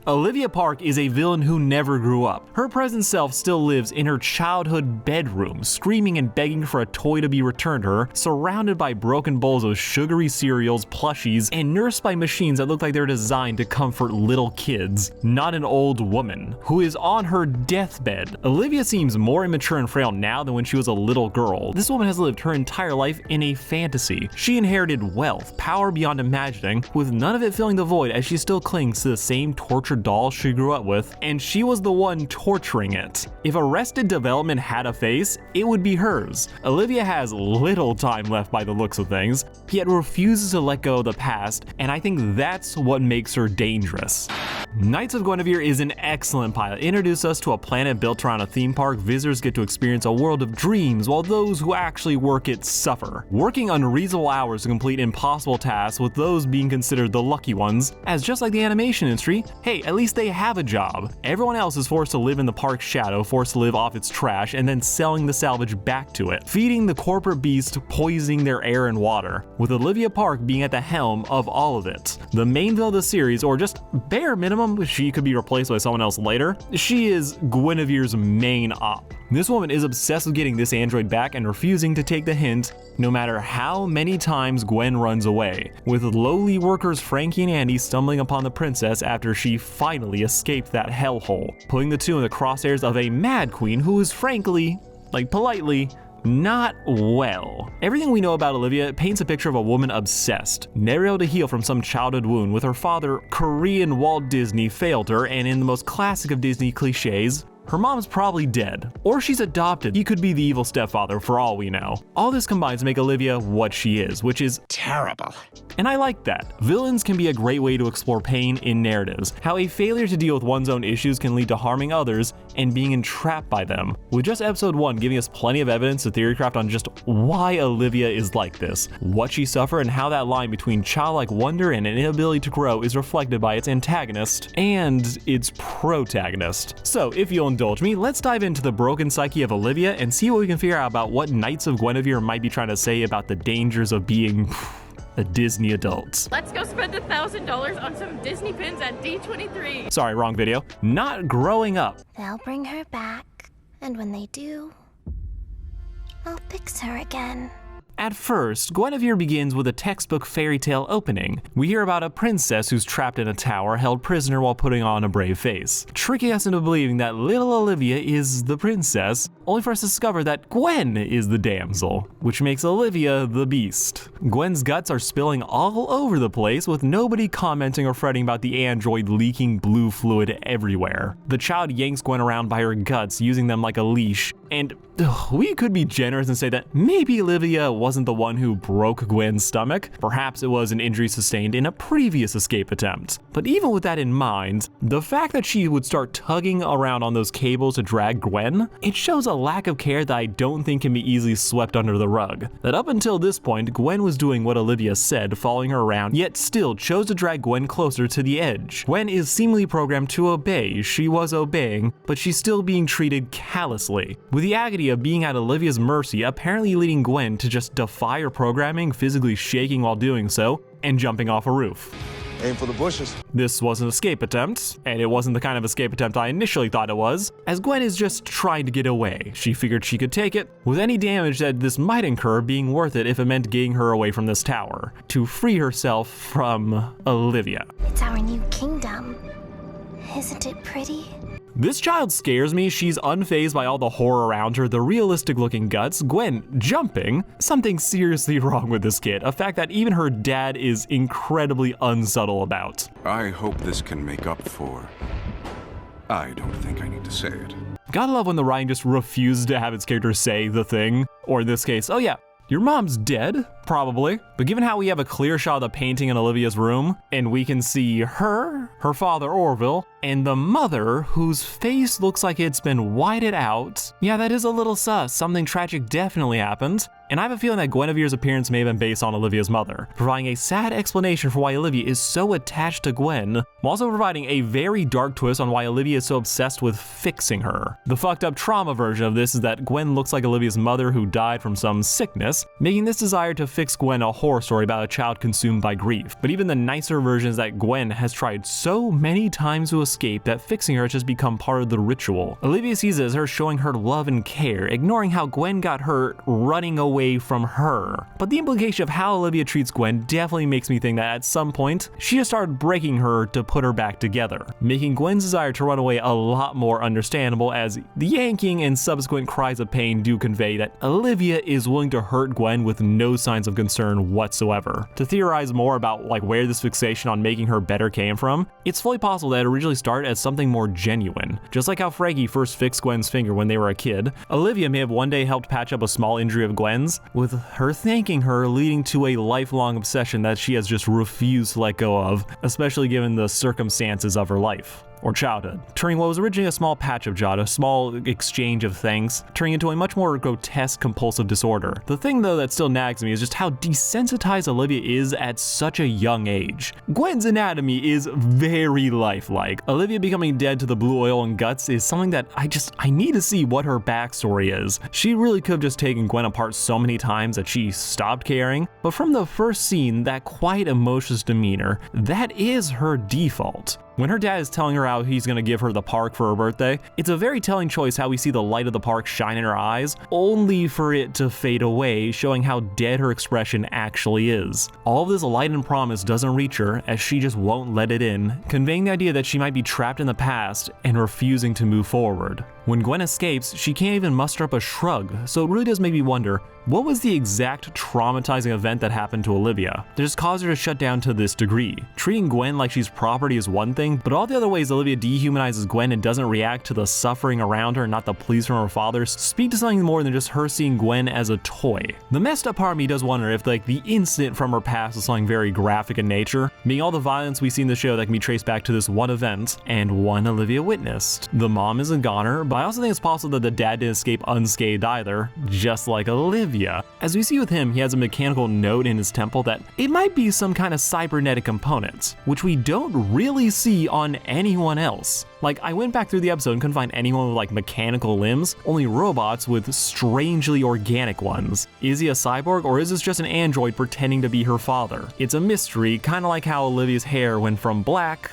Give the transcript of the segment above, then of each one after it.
Olivia Park is a villain who never grew up. Her present self still lives in her childhood bedroom, screaming and begging for a toy to be returned to her, surrounded by broken bowls of sugary cereals, plushies, and nursed by machines that look like they're designed to comfort little kids, not an old woman, who is on her deathbed. Olivia seems more immature and frail now than when she was a little girl. This woman has lived her entire life in a fantasy. She inherited wealth, power beyond imagining, with none of it filling the void as she still clings to the same tortured doll she grew up with, and she was the one torturing it. If Arrested Development had a face, it would be hers. Olivia has little time left by the looks of things, yet refuses to let go of the past, and I think that's what makes her dangerous. Knights of Guinevere is an excellent pilot. It introduces us to a planet built around a theme park. Visitors get to experience a world of dreams, while those who actually work it suffer, working unreasonable hours to complete impossible tasks, with those being considered the lucky ones, as just like the animation industry, hey, at least they have a job. Everyone else is forced to live in the park's shadow, forced to live off its trash, and then selling the salvage back to it, feeding the corporate beast, poisoning their air and water, with Olivia Park being at the helm of all of it. The main villain of the series, or just bare minimum, she could be replaced by someone else later, she is Guinevere's main op. This woman is obsessed with getting this android back and refusing to take the hint, no matter how many times Gwen runs away, with lowly workers Frankie and Andy stumbling upon the princess after she finally escaped that hellhole, putting the two in the crosshairs of a mad queen who is frankly, politely, not well. Everything we know about Olivia paints a picture of a woman obsessed, never able to heal from some childhood wound, with her father, Korean Walt Disney, failed her, and in the most classic of Disney cliches, her mom's probably dead, or she's adopted. He could be the evil stepfather for all we know. All this combines to make Olivia what she is, which is terrible. And I like that. Villains can be a great way to explore pain in narratives, how a failure to deal with one's own issues can lead to harming others and being entrapped by them. With just episode 1 giving us plenty of evidence to theorycraft on just why Olivia is like this, what she suffered, and how that line between childlike wonder and an inability to grow is reflected by its antagonist and its protagonist. So if you'll indulge me, let's dive into the broken psyche of Olivia and see what we can figure out about what Knights of Guinevere might be trying to say about the dangers of being a Disney adult. Let's go spend $1,000 on some Disney pins at D23. Sorry, wrong video. Not growing up. They'll bring her back, and when they do, I'll fix her again. At first, Guinevere begins with a textbook fairy tale opening. We hear about a princess who's trapped in a tower, held prisoner while putting on a brave face, tricking us into believing that little Olivia is the princess, only for us to discover that Gwen is the damsel, which makes Olivia the beast. Gwen's guts are spilling all over the place, with nobody commenting or fretting about the android leaking blue fluid everywhere. The child yanks Gwen around by her guts, using them like a leash, and we could be generous and say that maybe Olivia wasn't the one who broke Gwen's stomach. Perhaps it was an injury sustained in a previous escape attempt. But even with that in mind, the fact that she would start tugging around on those cables to drag Gwen, it shows a lack of care that I don't think can be easily swept under the rug. That up until this point, Gwen was doing what Olivia said, following her around, yet still chose to drag Gwen closer to the edge. Gwen is seemingly programmed to obey. She was obeying, but she's still being treated callously, with the agony of being at Olivia's mercy apparently leading Gwen to just defy her programming, physically shaking while doing so, and jumping off a roof. Aim for the bushes. This was an escape attempt, and it wasn't the kind of escape attempt I initially thought it was, as Gwen is just trying to get away. She figured she could take it, with any damage that this might incur being worth it if it meant getting her away from this tower, to free herself from Olivia. It's our new kingdom. Isn't it pretty? This child scares me. She's unfazed by all the horror around her, the realistic looking guts, Gwen jumping. Something seriously wrong with this kid, a fact that even her dad is incredibly unsubtle about. I hope this can make up for... I don't think I need to say it. Gotta love when the writing just refuses to have its characters say the thing, or in this case, oh yeah, your mom's dead, probably. But given how we have a clear shot of the painting in Olivia's room, and we can see her father Orville, and the mother whose face looks like it's been whited out, yeah, that is a little sus. Something tragic definitely happened. and I have a feeling that Guinevere's appearance may have been based on Olivia's mother, providing a sad explanation for why Olivia is so attached to Gwen, while also providing a very dark twist on why Olivia is so obsessed with fixing her. The fucked up trauma version of this is that Gwen looks like Olivia's mother who died from some sickness, making this desire to fix Gwen a horror story about a child consumed by grief. But even the nicer version is that Gwen has tried so many times to escape that fixing her has just become part of the ritual. Olivia sees it as her showing her love and care, ignoring how Gwen got hurt running away from her. But the implication of how Olivia treats Gwen definitely makes me think that at some point, she just started breaking her to put her back together, making Gwen's desire to run away a lot more understandable, as the yanking and subsequent cries of pain do convey that Olivia is willing to hurt Gwen with no signs of concern whatsoever. To theorize more about where this fixation on making her better came from, it's fully possible that it originally started as something more genuine. Just like how Frankie first fixed Gwen's finger when they were a kid, Olivia may have one day helped patch up a small injury of Gwen's, with her thanking her leading to a lifelong obsession that she has just refused to let go of, especially given the circumstances of her life or childhood, turning what was originally a small patch of joy, a small exchange of thanks, turning into a much more grotesque compulsive disorder. The thing though that still nags me is just how desensitized Olivia is at such a young age. Gwen's anatomy is very lifelike. Olivia becoming dead to the blue oil and guts is something that I need to see what her backstory is. She really could have just taken Gwen apart so many times that she stopped caring, but from the first scene, that quiet emotionless demeanor, that is her default. When her dad is telling her how he's gonna give her the park for her birthday, it's a very telling choice how we see the light of the park shine in her eyes, only for it to fade away, showing how dead her expression actually is. All of this light and promise doesn't reach her, as she just won't let it in, conveying the idea that she might be trapped in the past and refusing to move forward. When Gwen escapes, she can't even muster up a shrug, so it really does make me wonder, what was the exact traumatizing event that happened to Olivia that just caused her to shut down to this degree? Treating Gwen like she's property is one thing, but all the other ways Olivia dehumanizes Gwen and doesn't react to the suffering around her, not the pleas from her father, speak to something more than just her seeing Gwen as a toy. The messed up part of me does wonder if the incident from her past is something very graphic in nature, being all the violence we see in the show that can be traced back to this one event and one Olivia witnessed. The mom is a goner, but I also think it's possible that the dad didn't escape unscathed either, just like Olivia. As we see with him, he has a mechanical node in his temple that it might be some kind of cybernetic component, which we don't really see on anyone else. I went back through the episode and couldn't find anyone with mechanical limbs, only robots with strangely organic ones. Is he a cyborg, or is this just an android pretending to be her father? It's a mystery, kind of like how Olivia's hair went from black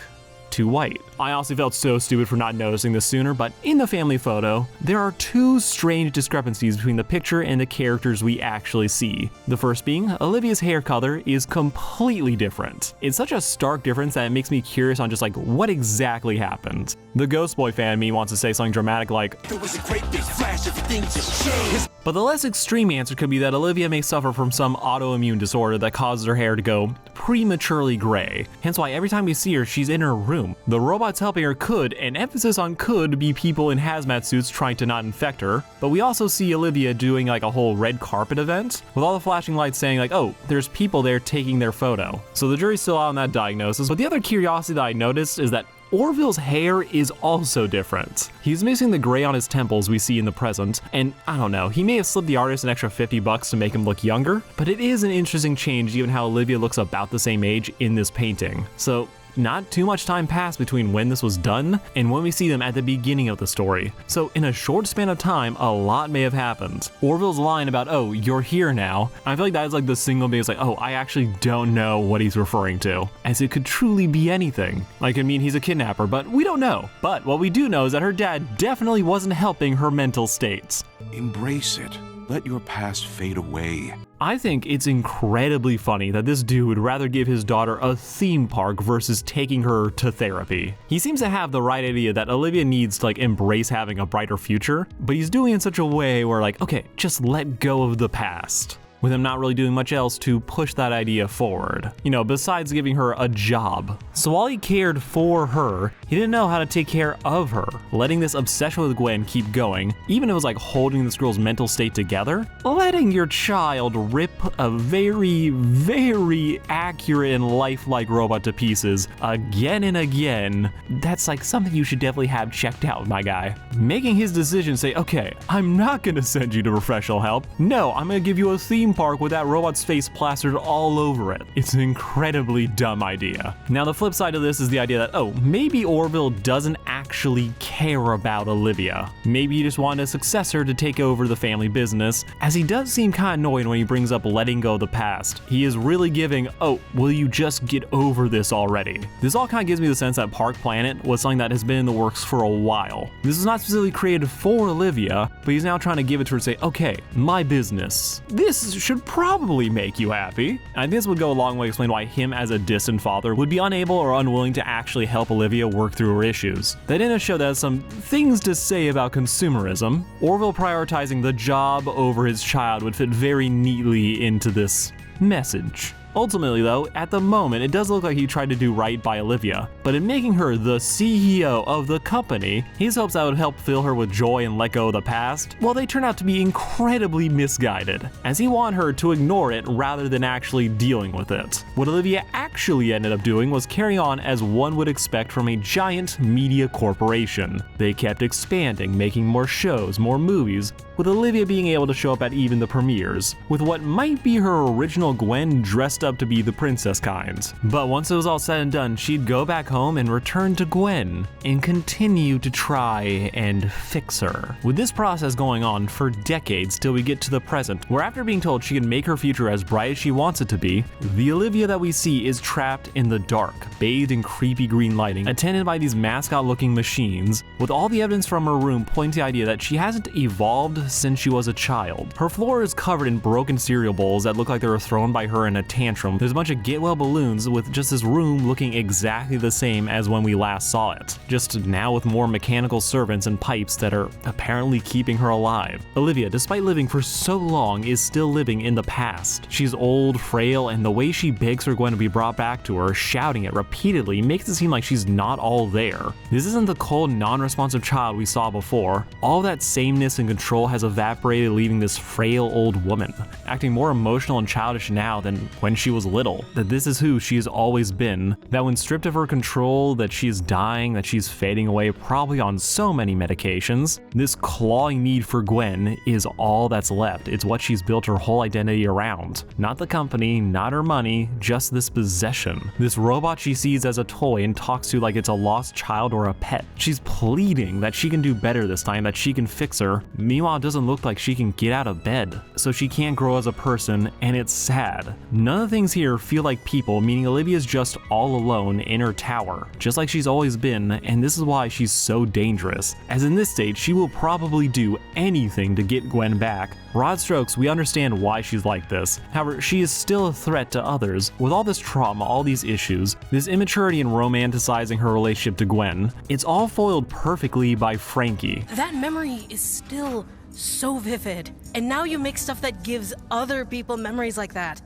to white. I honestly felt so stupid for not noticing this sooner, but in the family photo, there are two strange discrepancies between the picture and the characters we actually see. The first being, Olivia's hair color is completely different. It's such a stark difference that it makes me curious on just what exactly happened. The Ghost Boy fan in me wants to say something dramatic like, "There was a great big flash, everything just changed." But the less extreme answer could be that Olivia may suffer from some autoimmune disorder that causes her hair to go prematurely gray. Hence why every time we see her, she's in her room. The robots helping her could, and emphasis on could, be people in hazmat suits trying to not infect her. But we also see Olivia doing a whole red carpet event, with all the flashing lights saying oh, there's people there taking their photo. So the jury's still out on that diagnosis. But the other curiosity that I noticed is that Orville's hair is also different. He's missing the gray on his temples we see in the present, and I don't know, he may have slipped the artist an extra $50 to make him look younger, but it is an interesting change given how Olivia looks about the same age in this painting. So not too much time passed between when this was done and when we see them at the beginning of the story. So in a short span of time, a lot may have happened. Orville's line about, "Oh, you're here now," I feel like that is the single biggest oh, I actually don't know what he's referring to, as it could truly be anything. He's a kidnapper, but we don't know. But what we do know is that her dad definitely wasn't helping her mental states. Embrace it. Let your past fade away. I think it's incredibly funny that this dude would rather give his daughter a theme park versus taking her to therapy. He seems to have the right idea that Olivia needs to embrace having a brighter future, but he's doing it in such a way where okay, just let go of the past. with him not really doing much else to push that idea forward, besides giving her a job. So while he cared for her, he didn't know how to take care of her, letting this obsession with Gwen keep going, even if it was like holding this girl's mental state together. Letting your child rip a very, very accurate and lifelike robot to pieces again and again, that's like something you should definitely have checked out, my guy. Making his decision say, okay, I'm not gonna send you to professional help. No, I'm gonna give you a theme park with that robot's face plastered all over it. It's an incredibly dumb idea. Now the flip side of this is the idea that, oh, maybe Orville doesn't actually care about Olivia. Maybe he just wanted a successor to take over the family business, as he does seem kind of annoyed when he brings up letting go of the past. He is really giving, oh, will you just get over this already? This all kind of gives me the sense that Park Planet was something that has been in the works for a while. This is not specifically created for Olivia, but he's now trying to give it to her to say, okay, my business. This should probably make you happy. And this would go a long way to explain why him as a distant father would be unable or unwilling to actually help Olivia work through her issues. They didn't show that some things to say about consumerism. Orville prioritizing the job over his child would fit very neatly into this message. Ultimately though, at the moment, it does look like he tried to do right by Olivia, but in making her the CEO of the company, his hopes that would help fill her with joy and let go of the past, well, they turn out to be incredibly misguided, as he wanted her to ignore it rather than actually dealing with it. What Olivia actually ended up doing was carrying on as one would expect from a giant media corporation. They kept expanding, making more shows, more movies, with Olivia being able to show up at even the premieres, with what might be her original Gwen dressed up to be the princess kind. But once it was all said and done, she'd go back home and return to Gwen, and continue to try and fix her. With this process going on for decades till we get to the present, where after being told she can make her future as bright as she wants it to be, the Olivia that we see is trapped in the dark, bathed in creepy green lighting, attended by these mascot-looking machines, with all the evidence from her room pointing to the idea that she hasn't evolved since she was a child. Her floor is covered in broken cereal bowls that look like they were thrown by her in a tantrum. There's a bunch of get well balloons, with just this room looking exactly the same as when we last saw it, just now with more mechanical servants and pipes that are apparently keeping her alive. Olivia, despite living for so long, is still living in the past. She's old, frail, and the way she begs for Gwen to be brought back to her, shouting it repeatedly, makes it seem like she's not all there. This isn't the cold, non-responsive child we saw before. All that sameness and control has evaporated, leaving this frail old woman, acting more emotional and childish now than when she was little. That this is who she has always been, that when stripped of her control, that she's dying, that she's fading away, probably on so many medications, this clawing need for Gwen is all that's left. It's what she's built her whole identity around. Not the company, not her money, just this possession. This robot she sees as a toy and talks to like it's a lost child or a pet. She's pleading that she can do better this time, that she can fix her. Meanwhile, it doesn't look like she can get out of bed, so she can't grow as a person, and it's sad. None of the things here feel like people, meaning Olivia's just all alone in her tower, just like she's always been, and this is why she's so dangerous, as in this stage she will probably do anything to get Gwen back. Broad strokes, we understand why she's like this. However, she is still a threat to others. With all this trauma, all these issues, this immaturity in romanticizing her relationship to Gwen, it's all foiled perfectly by Frankie. That memory is still so vivid, and now you make stuff that gives other people memories like that.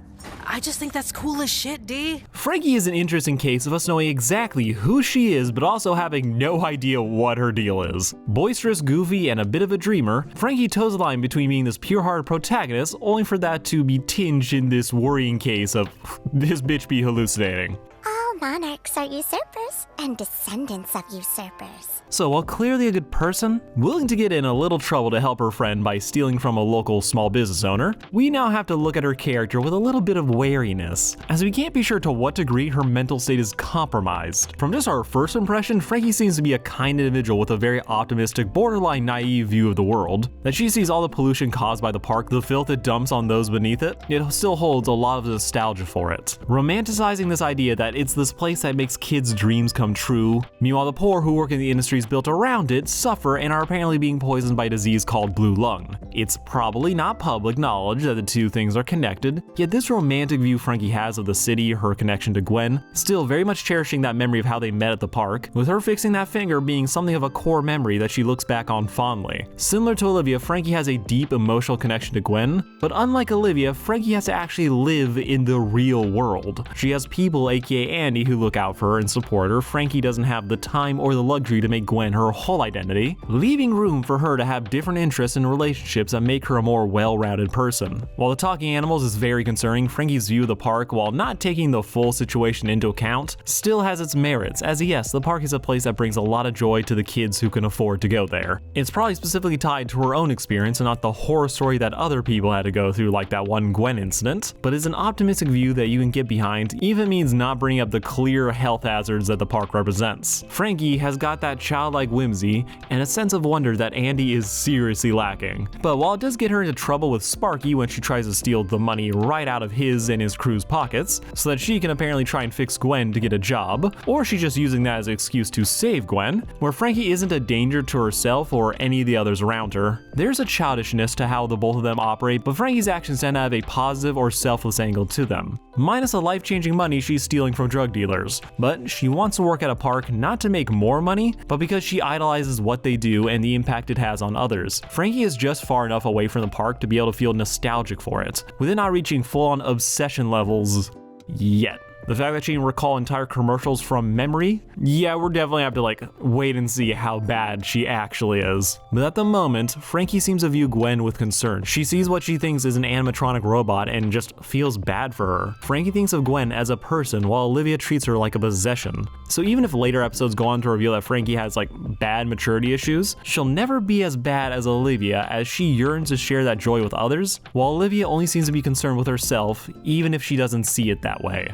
I just think that's cool as shit, D. Frankie is an interesting case of us knowing exactly who she is, but also having no idea what her deal is. Boisterous, goofy, and a bit of a dreamer, Frankie toes the line between being this pure-hearted protagonist, only for that to be tinged in this worrying case of this bitch be hallucinating. All monarchs are usurpers and descendants of usurpers. So while clearly a good person, willing to get in a little trouble to help her friend by stealing from a local small business owner, we now have to look at her character with a little bit of wariness, as we can't be sure to what degree her mental state is compromised. From just our first impression, Frankie seems to be a kind individual with a very optimistic, borderline naive view of the world. That she sees all the pollution caused by the park, the filth it dumps on those beneath it, it still holds a lot of nostalgia for it. Romanticizing this idea that it's the this place that makes kids' dreams come true. Meanwhile, the poor who work in the industries built around it suffer and are apparently being poisoned by a disease called blue lung. It's probably not public knowledge that the two things are connected, yet this romantic view Frankie has of the city, her connection to Gwen, still very much cherishing that memory of how they met at the park, with her fixing that finger being something of a core memory that she looks back on fondly. Similar to Olivia, Frankie has a deep emotional connection to Gwen, but unlike Olivia, Frankie has to actually live in the real world. She has people, aka Andy, who look out for her and support her. Frankie doesn't have the time or the luxury to make Gwen her whole identity, leaving room for her to have different interests and relationships that make her a more well-rounded person. While the talking animals is very concerning, Frankie's view of the park, while not taking the full situation into account, still has its merits, as yes, the park is a place that brings a lot of joy to the kids who can afford to go there. It's probably specifically tied to her own experience and not the horror story that other people had to go through, like that one Gwen incident, but is an optimistic view that you can get behind, even if it means not bringing up the clear health hazards that the park represents. Frankie has got that childlike whimsy and a sense of wonder that Andy is seriously lacking. But while it does get her into trouble with Sparky when she tries to steal the money right out of his and his crew's pockets, so that she can apparently try and fix Gwen to get a job, or she's just using that as an excuse to save Gwen, where Frankie isn't a danger to herself or any of the others around her. There's a childishness to how the both of them operate, but Frankie's actions tend to have a positive or selfless angle to them, minus the life-changing money she's stealing from drug dealers. But she wants to work at a park not to make more money, but because she idolizes what they do and the impact it has on others. Frankie is just far enough away from the park to be able to feel nostalgic for it, with it not reaching full-on obsession levels yet. The fact that she can recall entire commercials from memory, yeah, we're definitely have to wait and see how bad she actually is. But at the moment, Frankie seems to view Gwen with concern. She sees what she thinks is an animatronic robot and just feels bad for her. Frankie thinks of Gwen as a person, while Olivia treats her like a possession. So even if later episodes go on to reveal that Frankie has bad maturity issues, she'll never be as bad as Olivia, as she yearns to share that joy with others, while Olivia only seems to be concerned with herself, even if she doesn't see it that way.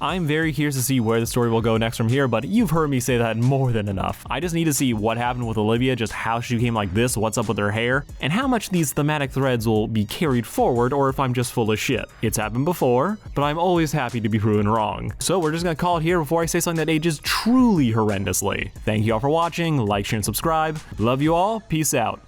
I'm very curious to see where the story will go next from here, but you've heard me say that more than enough. I just need to see what happened with Olivia, just how she became like this, what's up with her hair, and how much these thematic threads will be carried forward, or if I'm just full of shit. It's happened before, but I'm always happy to be proven wrong. So we're just gonna call it here before I say something that ages truly horrendously. Thank you all for watching, like, share, and subscribe. Love you all, peace out.